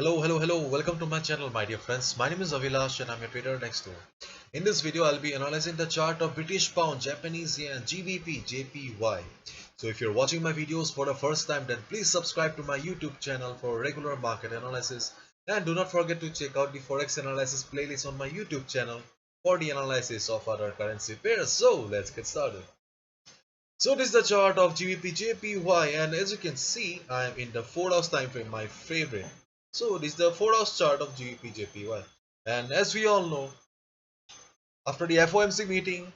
Hello. Welcome to my channel, my dear friends. My name is Avilash and I'm your trader next door. In this video, I'll be analyzing the chart of British Pound, Japanese Yen, GBP, JPY. So if you're watching my videos for the first time, then please subscribe to my YouTube channel for regular market analysis. And do not forget to check out the Forex analysis playlist on my YouTube channel for the analysis of other currency pairs. So let's get started. So this is the chart of GBP JPY, and as you can see, I am in the 4 hours time frame, my favorite. So this is the 4 hours chart of GBP JPY, and as we all know, after the FOMC meeting,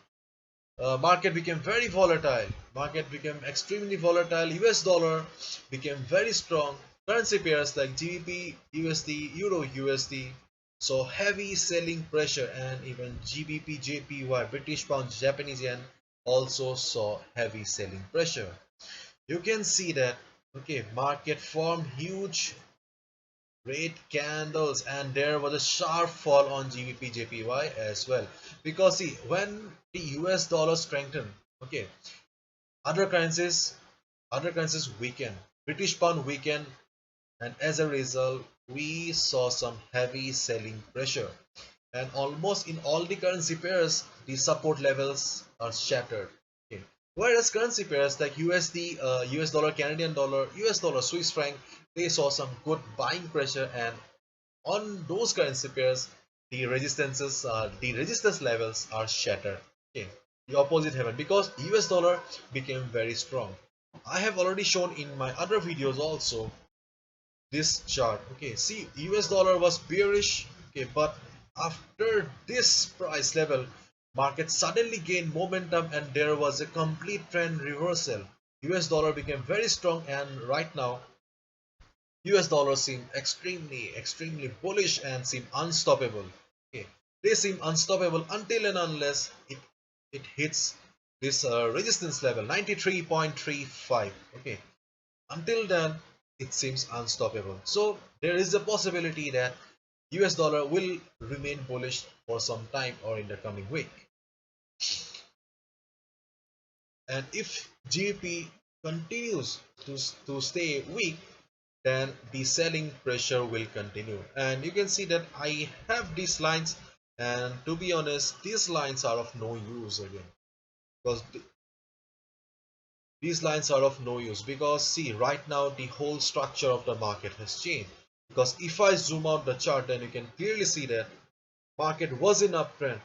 market became very volatile. Market became extremely volatile. US dollar became very strong. Currency pairs like GBP USD, Euro USD saw heavy selling pressure, and even GBP JPY, British Pound, Japanese Yen also saw heavy selling pressure. You can see that market formed huge red candles, and there was a sharp fall on GBP JPY as well, because see, when the US dollar strengthened, other currencies weaken. British pound weakened, and as a result we saw some heavy selling pressure, and almost in all the currency pairs the support levels are shattered. Okay. Whereas currency pairs like USD, US dollar, Canadian dollar, US dollar, Swiss franc, they saw some good buying pressure, and on those currency pairs the resistance levels are shattered. Okay, the opposite happened because US dollar became very strong. I have already shown in my other videos also this chart. Okay, see, US dollar was bearish, okay, but after this price level market suddenly gained momentum and there was a complete trend reversal. US dollar became very strong, and right now US dollar seem extremely bullish and seem unstoppable. Okay, they seem unstoppable until and unless it hits this resistance level 93.35. Okay, until then it seems unstoppable. So there is a possibility that US dollar will remain bullish for some time or in the coming week. And if GBP continues to stay weak, then the selling pressure will continue. And you can see that I have these lines, and to be honest these lines are of no use again, because these lines are of no use because see, right now the whole structure of the market has changed. Because if I zoom out the chart, then you can clearly see that market was in uptrend,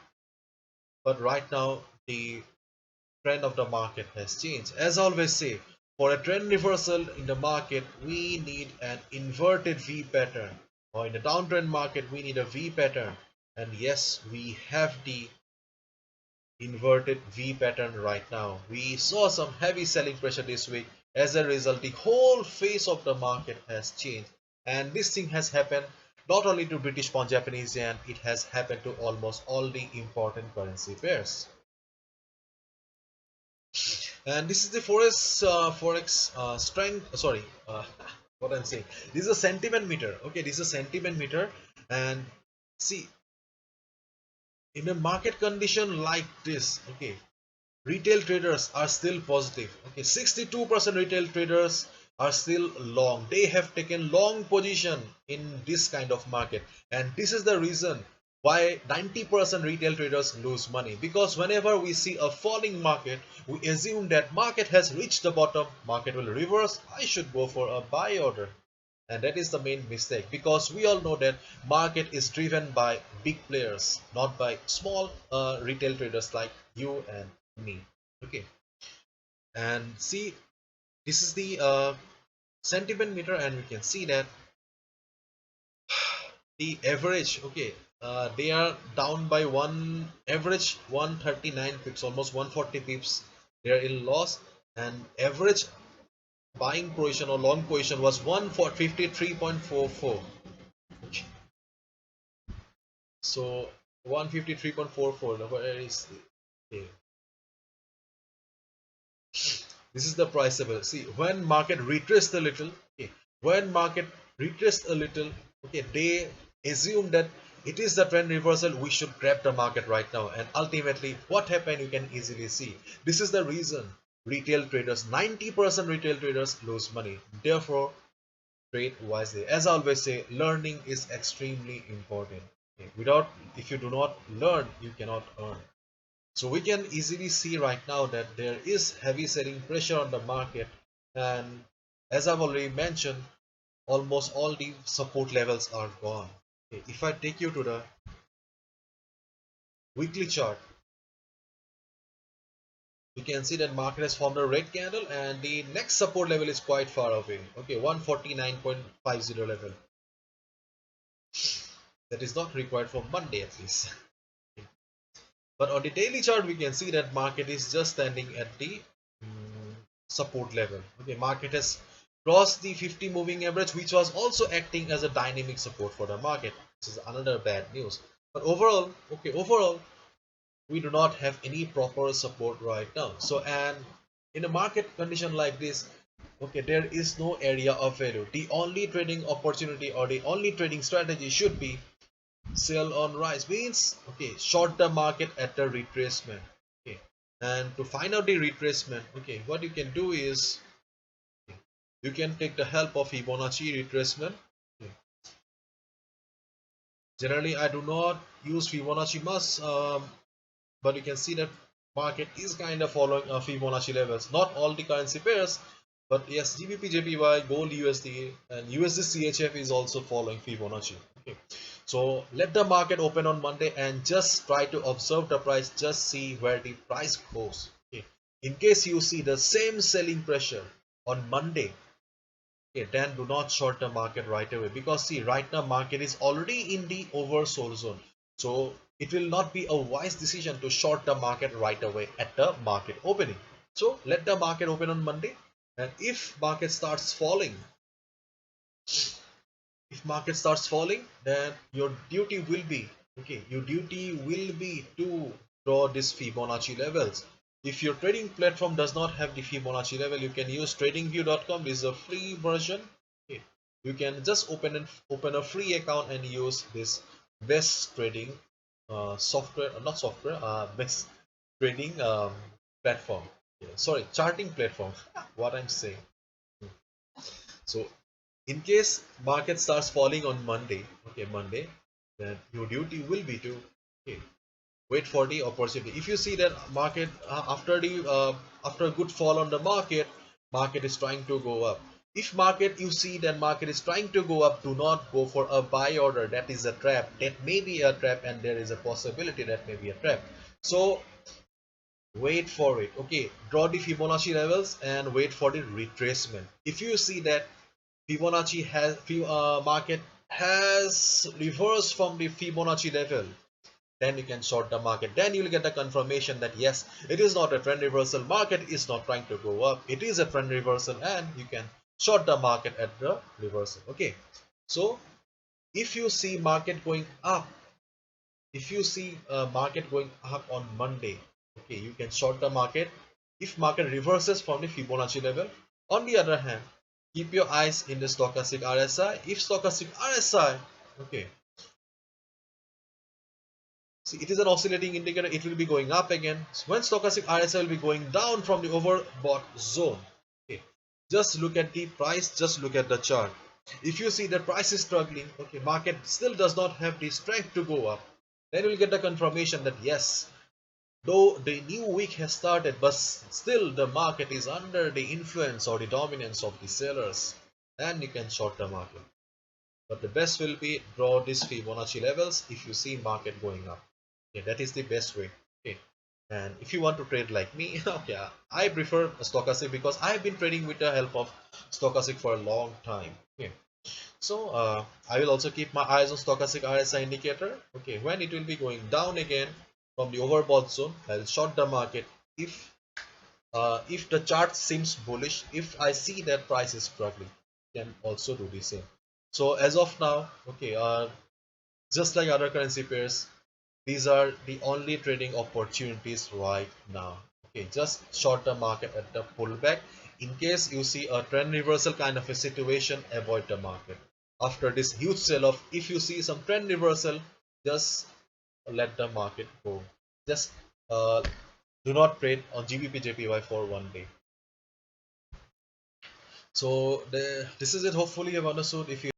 but right now the trend of the market has changed. As I always say, for a trend reversal in the market, we need an inverted V pattern, or in the downtrend market, we need a V pattern. And yes, we have the inverted V pattern right now. We saw some heavy selling pressure this week. As a result, the whole face of the market has changed. And this thing has happened not only to British pound, Japanese yen, it has happened to almost all the important currency pairs. And this is the forex strength, sorry, what I'm saying, this is a sentiment meter. Okay, this is a sentiment meter. And see, in a market condition like this, okay, retail traders are still positive. Okay, 62% retail traders are still long. They have taken long position in this kind of market, and this is the reason why 90% retail traders lose money. Because whenever we see a falling market, we assume that market has reached the bottom, market will reverse, I should go for a buy order. And that is the main mistake, because we all know that market is driven by big players, not by small retail traders like you and me. Okay, and see, this is the sentiment meter, and we can see that the average, okay, they are down by one average 139 pips, almost 140 pips. They are in loss, and average buying position or long position was 153.44. Okay. So 153.44, where is the, okay. This is the price level. See, when market retraced a little, okay, when market retraced a little, okay, they assume that it is the trend reversal, we should grab the market right now. And ultimately what happened, you can easily see. This is the reason retail traders, 90% retail traders lose money. Therefore trade wisely. As I always say, learning is extremely important. Okay, without, if you do not learn, you cannot earn. So we can easily see right now that there is heavy selling pressure on the market, and as I've already mentioned, almost all the support levels are gone. Okay, if I take you to the weekly chart, you can see that market has formed a red candle and the next support level is quite far away. Okay, 149.50 level. That is not required for Monday at least. But on the daily chart, we can see that market is just standing at the support level. Okay, market has crossed the 50 moving average, which was also acting as a dynamic support for the market. This is another bad news. But overall, okay, overall, we do not have any proper support right now. So, and in a market condition like this, okay, there is no area of value. The only trading opportunity or the only trading strategy should be sell on rise, means okay, short the market at the retracement. Okay, and to find out the retracement, okay, what you can do is you can take the help of Fibonacci retracement. Okay. Generally I do not use Fibonacci much, but you can see that market is kind of following Fibonacci levels. Not all the currency pairs, but yes, GBP JPY, gold USD, and USD CHF is also following Fibonacci. Okay, so let the market open on Monday and just try to observe the price. Just see where the price goes. Okay, in case you see the same selling pressure on Monday, okay, then do not short the market right away, because see, right now market is already in the oversold zone. So it will not be a wise decision to short the market right away at the market opening. So let the market open on Monday, and if market starts falling, then your duty will be, okay, your duty will be to draw this Fibonacci levels. If your trading platform does not have the Fibonacci level, you can use tradingview.com. This is a free version. Okay, you can just open a free account and use this best trading software, not software, best trading platform. Yeah, sorry, charting platform. What I'm saying. So in case market starts falling on Monday, okay, Monday, then your duty will be to, okay, wait for the opportunity. If you see that market after a good fall on the market is trying to go up. If market, you see that market is trying to go up, do not go for a buy order. That is a trap. That may be a trap, and there is a possibility that may be a trap. So wait for it. Okay, draw the Fibonacci levels and wait for the retracement. If you see that Fibonacci has market has reversed from the Fibonacci level, then you can short the market. Then you will get the confirmation that yes, it is not a trend reversal, market is not trying to go up, it is a trend reversal, and you can short the market at the reversal. Okay, so if you see market going up, if you see market going up on Monday, okay, you can short the market if market reverses from the Fibonacci level. On the other hand, keep your eyes in the stochastic RSI. If stochastic RSI, okay, see, it is an oscillating indicator, it will be going up again. So when stochastic RSI will be going down from the overbought zone, okay, just look at the price, just look at the chart. If you see the price is struggling, okay, market still does not have the strength to go up, then you will get the confirmation that yes, though the new week has started, but still the market is under the influence or the dominance of the sellers, and you can short the market. But the best will be draw these Fibonacci levels if you see market going up. Okay, that is the best way. Okay, and if you want to trade like me, okay, I prefer stochastic because I've been trading with the help of stochastic for a long time. Okay, so I will also keep my eyes on stochastic RSI indicator. Okay, when it will be going down again from the overbought zone, I'll short the market. If the chart seems bullish, if I see that price is struggling, can also do the same. So as of now, okay, just like other currency pairs, these are the only trading opportunities right now. Okay, just short the market at the pullback. In case you see a trend reversal kind of a situation, avoid the market. After this huge sell-off, if you see some trend reversal, just let the market go. Just uh, do not trade on GBP JPY for one day. So this is it. Hopefully you have understood. If you